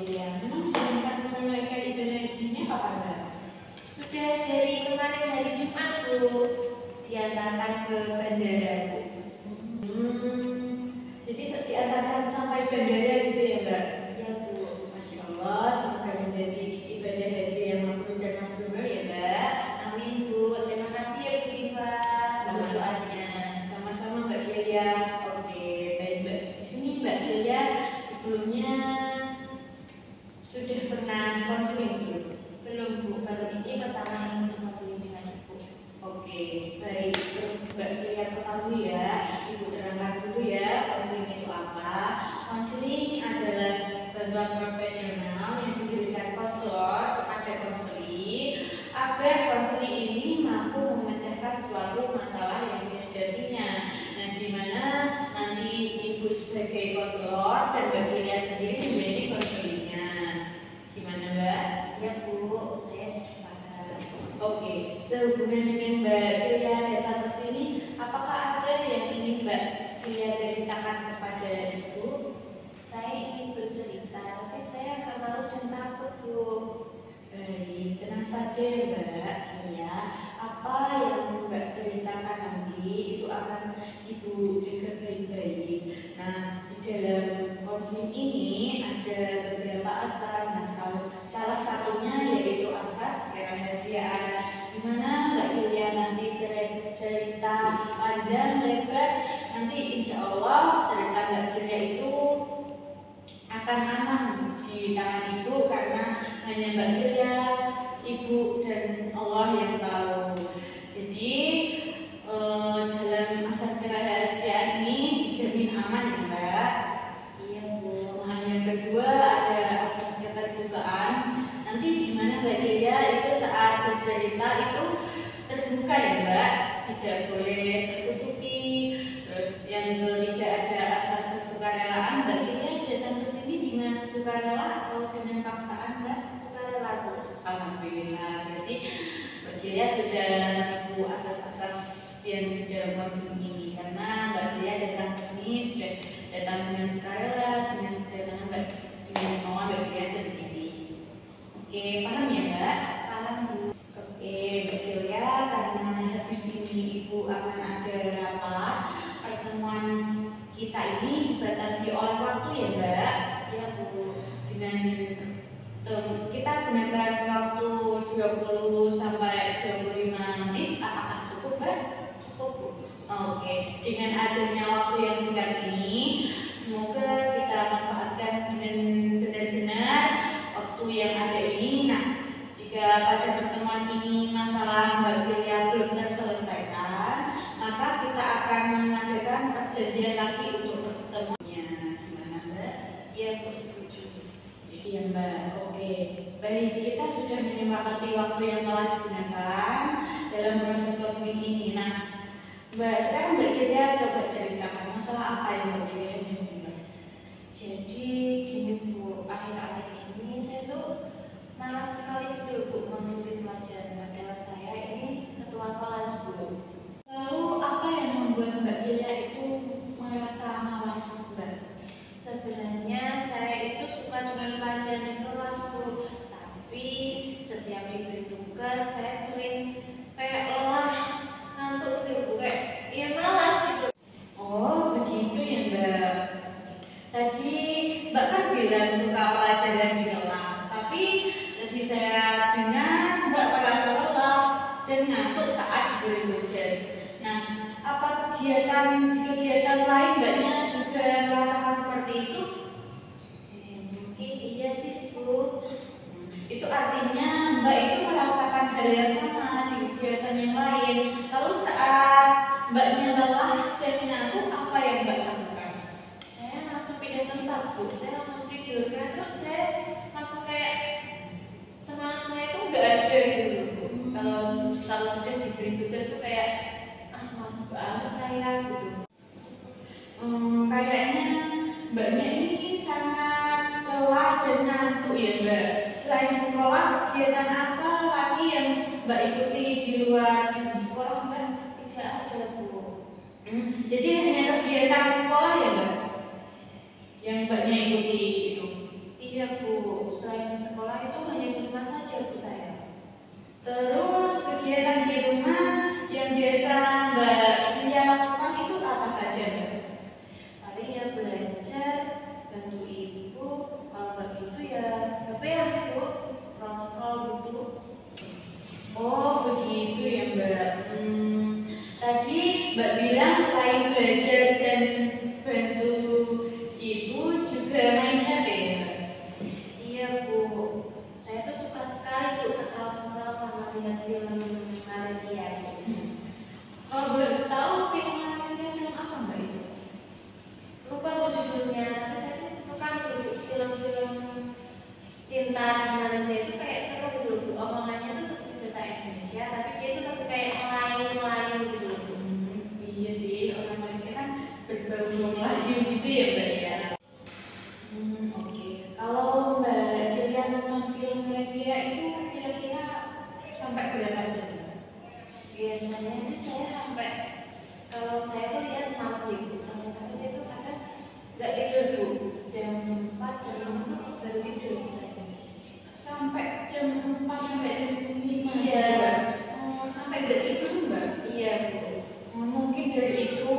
Julia. Memang sedangkan menunaikan ibadah hajinya kapan Mbak? Sudah dari kemarin hari Jumat Bu, diantarkan ke bandara Bu. Jadi diantarkan sampai bandara gitu ya Mbak? Ya Bu. Masya Allah, semoga menjadi ibadah haji yang mabrur dan mabrur ya Mbak. Amin Bu, terima kasih ya Bu Diva untuk doanya. Sama-sama Mbak Julia. Oke, baik Mbak. Di sini Mbak Julia sebelumnya sudah pernah konseling belum? Belum Bu, baru ini pertama ini konseling dengan Ibu. Oke, baik. Mbak Julia ketahui ya, Ibu terangkan dulu ya konseling itu apa. Konseling adalah bantuan profesional yang diberikan konselor kepada konseli agar konseli ini mampu memecahkan suatu masalah yang dihadapinya. Nah, di mana nanti Ibu sebagai konselor dan Mbak Julia sendiri menjadi konselingnya. Gimana Mbak? Ya Bu, saya sudah paham. Oke, sehubungan dengan Mbak Julia datang ke sini, apakah ada yang ingin Mbak Julia ceritakan kepada Ibu? Saya ingin bercerita, tapi saya agak malu dan takut Bu. Baik, tenang saja Mbak. Ya, apa yang Mbak ceritakan nanti itu akan Ibu jaga baik-baik. Nah, di dalam konseling ini ada beberapa asas. Nah, salah satunya yaitu asas kerahasiaan. Di mana Mbak Julia nanti cerita panjang lebar, nanti insya Allah cerita Mbak Julia itu akan aman di tangan Ibu karena hanya Mbak Julia, Ibu dan Allah yang tahu. Jadi dalam asas kerahasiaan ini dijamin aman ya Mbak. Iya Bu. Nah, yang kedua ada asas keterbukaan. Nanti di mana Mbak Julia itu saat bercerita itu terbuka ya Mbak, tidak boleh tertutupi. Terus yang ketiga ada asas kesukarelaan. Mbak Julia datang ke sini dengan sukarela atau dengan paksaan Mbak? Sukarela Bu. Alhamdulillah. Berarti Mbak Julia sudah menempuh asas-asas yang di dalam konseling ini karena Mbak Julia datang ke sini sudah datang dengan sukarela, dengan kedatangan dengan kemauan Mbak Julia sendiri. Oke, paham ya Mbak? Paham Bu. Oke, Mbak Julia, karena habis ini Ibu akan ada rapat, pertemuan kita ini dibatasi oleh waktu ya Mbak. Ya Bu. Dengan kita gunakan waktu 20 sampai 25 menit, apakah cukup Mbak? Cukup Bu. Oke, dengan adanya waktu yang singkat ini, semoga kita manfaatkan dengan benar-benar waktu yang ada ini. Nah, jika pada pertemuan ini masalah Mbak Julia belum terselesaikan, maka kita akan mengadakan perjanjian lagi untuk pertemuannya. Gimana Mbak? Ya Bu, setuju. Iya Mbak, oke. Baik, kita sudah menyepakati waktu yang telah digunakan dalam proses coaching ini. Nah, Mbak, sekarang Mbak Julia coba ceritakan masalah apa yang Mbak Julia hadapi Mbak? Jadi gini Bu, akhir-akhir ini saya tuh malas sekali gitu Bu mengikuti pelajaran, padahal saya ini ketua kelas Bu. Lalu apa yang membuat Mbak Julia itu merasa malas Mbak? Sebenarnya saya itu suka dengan pelajaran di kelas Bu, tapi setiap diberi tugas saya sering kayak lelah, ngantuk gitu Bu, kayak ya malas gitu. Oh, begitu ya Mbak. Tadi Mbak kan bilang suka pelajaran di kelas, tapi tadi saya dengar Mbak merasa lelah dan ngantuk saat diberi tugas. Nah, apa kegiatan lain Mbaknya juga merasakan seperti itu? Mungkin iya sih Bu. Itu artinya Mbak itu merasakan hal yang sama di kegiatan yang lain. Lalu saat Mbaknya lelah dan ngantuk, apa yang Mbak lakukan? Saya langsung pindah tempat Bu, saya langsung tidur karena terus saya langsung kayak semangat saya itu nggak ada gitu Bu. Kalau sudah diberi tugas tuh kayak malas banget saya gitu. Kayaknya Mbaknya ini sangat lelah dan ngantuk ya Mbak. Selain sekolah, kegiatan apa lagi yang Mbak ikuti di luar jam sekolah Mbak? Tidak ada Bu. Jadi hanya kegiatan sekolah ya Mbak? Yang Mbaknya ikuti itu? Iya Iya Bu, selain di sekolah itu hanya di rumah saja Bu saya. Terus kegiatan di rumah yang biasa Mbak Yulia lakukan itu apa saja, Mbak? Paling ya belajar, bantu ibu, kalau nggak gitu ya HP ya Bu, scroll-scroll gitu. Oh begitu ya Mbak. Tadi Mbak bilang selain belajar dan bantu ibu juga main HP ya Mbak? Iya Bu, saya tuh suka sekali Bu scroll-scroll sama lihat film Malaysia Bu. Kalau boleh tahu film Malaysia film apa Mbak itu? Lupa Bu judulnya, tapi saya tuh suka gitu film-film cinta di Malaysia itu kayak seru gitu Bu. Omongannya tuh seperti bahasa Indonesia, tapi dia tuh lebih kayak Melayu gitu Bu. Iya sih, orang Malaysia kan berbau Melayu gitu ya Mbak ya. Oke. Kalau Mbak Yulia nonton film Malaysia itu kira-kira sampai berapa jam? Biasanya sih saya sampai, kalau saya tuh lihat malam ya Bu, sampai-sampai saya tuh kadang nggak tidur Bu, jam 4 jam 5 tuh baru tidur Bu saya. Sampai jam 4 sampai jam 5 Iya. Mbak? Oh, sampai nggak tidur Mbak? Iya Bu. Mungkin dari itu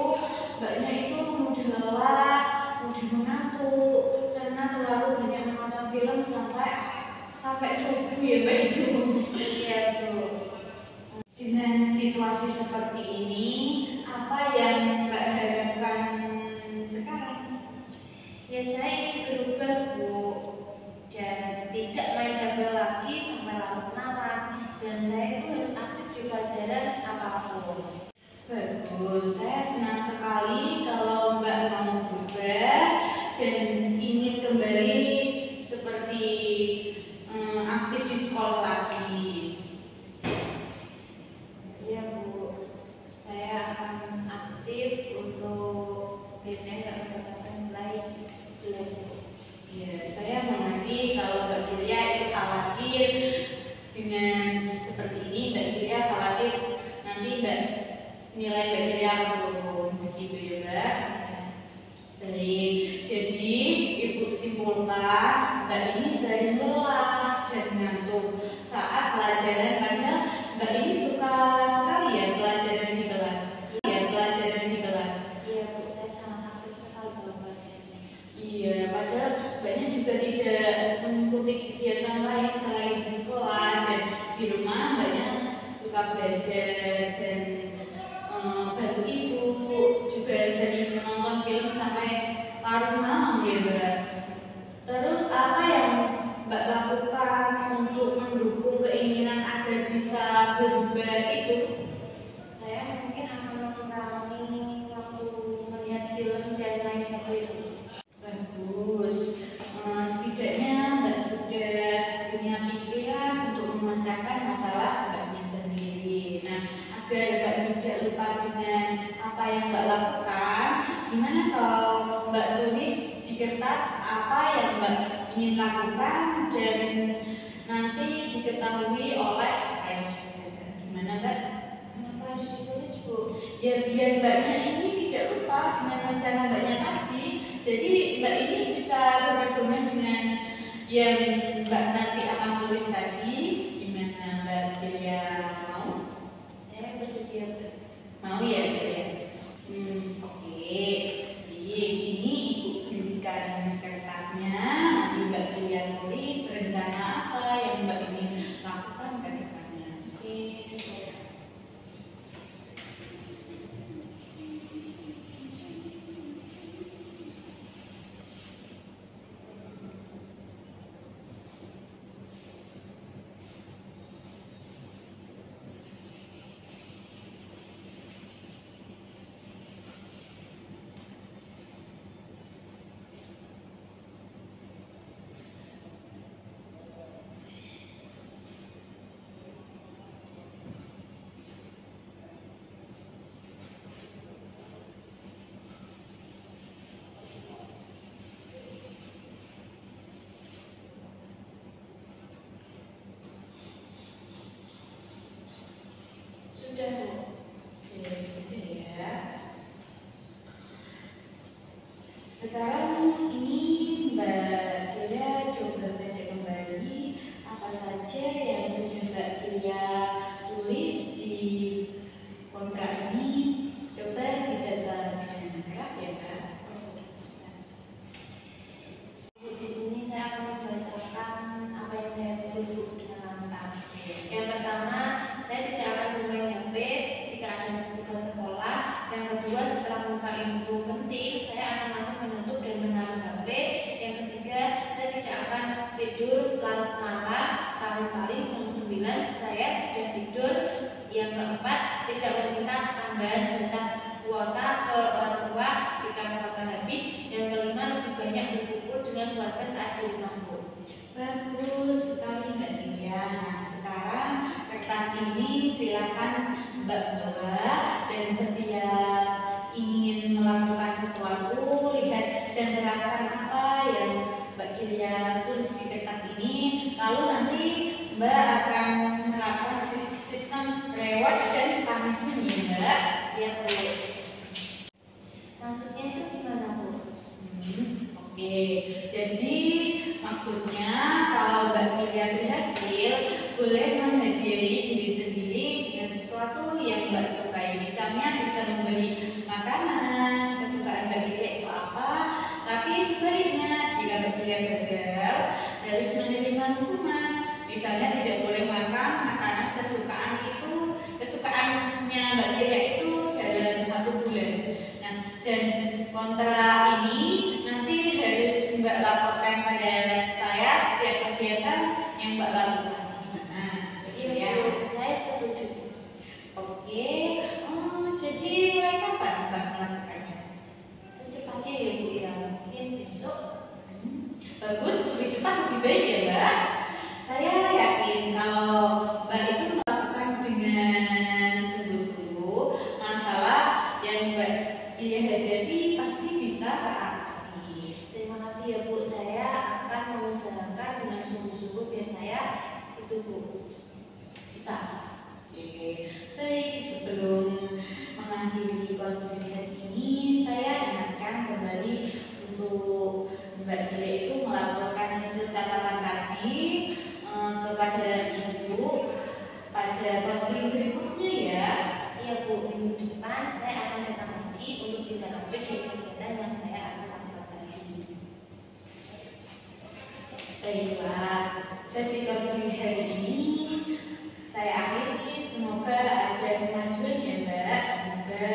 Mbaknya itu mudah lelah, mudah mengantuk karena terlalu banyak menonton film sampai subuh ya Mbak itu. Iya Bu. Dengan situasi seperti ini, apa yang Mbak harapkan sekarang? Ya saya ingin berubah Bu, dan tidak main HP lagi sampai larut malam, dan saya itu harus aktif di pelajaran apapun. Bagus, saya senang sekali kalau Mbak mau berubah dan ingin kembali seperti aktif di sekolah lagi. Iya Bu, saya akan aktif untuk biasanya nggak mendapatkan nilai jelek Bu. Ya, saya mengerti kalau Mbak Julia itu khawatir dengan seperti ini. Mbak Julia khawatir nanti nilai Mbak Julia turun, begitu ya Mbak. Baik, jadi Ibu simpulkan Mbak ini sering lelah dan ngantuk saat pelajaran, padahal Mbak ini suka sekali ya pelajaran di kelas. Iya Bu, saya sangat aktif sekali dalam pelajaran. Iya, padahal Mbaknya juga tidak mengikuti kegiatan lain selain di sekolah dan di rumah Mbaknya suka belajar dan bantu ibu, juga sering menonton film sampai larut malam ya Mbak. Terus apa yang Mbak lakukan untuk mendukung keinginan agar bisa berubah itu? Saya mungkin akan mengurangi waktu melihat film dan main HP Bu. Bagus. Setidaknya Mbak sudah punya pikiran untuk memecahkan masalah Mbaknya sendiri. Nah, agar Mbak tidak lupa dengan apa yang Mbak lakukan, gimana kalau Mbak tulis di kertas apa yang Mbak ingin lakukan dan nanti diketahui oleh saya juga. Gimana Mbak? Kenapa harus ditulis Bu? Ya biar Mbaknya ini tidak lupa dengan rencana Mbaknya tadi. Jadi Mbak ini bisa berpedoman dengan yang Mbak nanti akan tulis tadi. Gimana Mbak Delia, mau? Saya bersedia Bu. Mau ya Mbak ya? Oke. Jadi ini Ibu berikan kertasnya. Nanti Mbak Delia tulis rencana apa yang Mbak ingin lakukan ke depannya. Oke, sudah. Sudah Bu. Oke, sudah ya. Sekarang ini Mbak Delia coba larut malam, paling-paling jam 9 saya sudah tidur. Yang keempat, tidak meminta tambahan jatah kuota ke orang tua jika kuota habis. Yang kelima, lebih banyak berkumpul dengan keluarga saat di rumahku. Bagus sekali Mbak Nia. Nah, sekarang kertas ini silakan Mbak bawa, dan setiap ingin melakukan sesuatu, lihat dan terapkan apa yang Mbak Kiria tulis di kertas ini. Lalu nanti Mbak akan menerapkan sistem reward dan punishment ya Mbak. Ya Bu. Maksudnya itu gimana Bu? Oke, jadi maksudnya kalau Mbak Kiria berhasil, boleh menghadiahi diri sendiri dengan sesuatu yang Mbak sukai. Misalnya bisa memberi makanan kesukaan Mbak Kiria itu apa. Tapi sebaliknya, jika Mbak Kiria gagal, harus menerima hukuman. Misalnya tidak boleh makan makanan kesukaannya Mbak Kiria itu dalam 1 bulan. Nah, dan kontrak ini nanti harus Mbak laporkan pada saya setiap kegiatan yang Mbak lakukan. Gimana? Iya Bu, saya setuju. Oke, jadi mulai kapan Mbak melakukannya? Secepatnya ya Bu ya, mungkin besok. Bagus, lebih cepat lebih baik ya Mbak. Saya yakin kalau Mbak itu melakukan dengan sungguh-sungguh, masalah yang Mbak Kiria hadapi pasti bisa teratasi. Terima kasih ya Bu, saya akan mengusahakan dengan sungguh-sungguh biar saya itu Bu bisa. Oke, baik, sebelum mengakhiri konseling ini, saya ingatkan kembali untuk Mbak Kiria itu melaporkan hasil catatan tadi kepada Ibu pada konseling berikutnya ya. Iya Bu, minggu depan saya akan datang lagi untuk tindak lanjut dari kegiatan yang saya akan lakukan tadi. Baiklah, sesi konseling hari ini saya akhiri. Semoga ada kemajuan ya Mbak. Semoga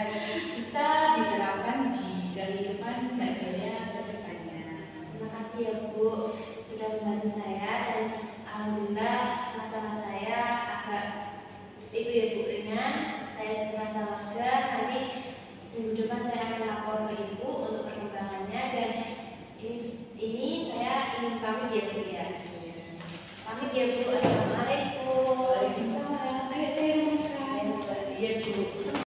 bisa diterapkan di kehidupan Mbak Kiria ke depannya. Terima kasih ya Bu, sudah membantu saya dan alhamdulillah masalah saya agak itu ya Bu ringan. Saya merasa lega. Nanti minggu depan saya akan lapor ke Ibu untuk perkembangannya dan ini saya ingin pamit ya Bu ya. Pamit ya Bu. Assalamualaikum. Waalaikumsalam. Ayo saya mau makan. Iya Bu.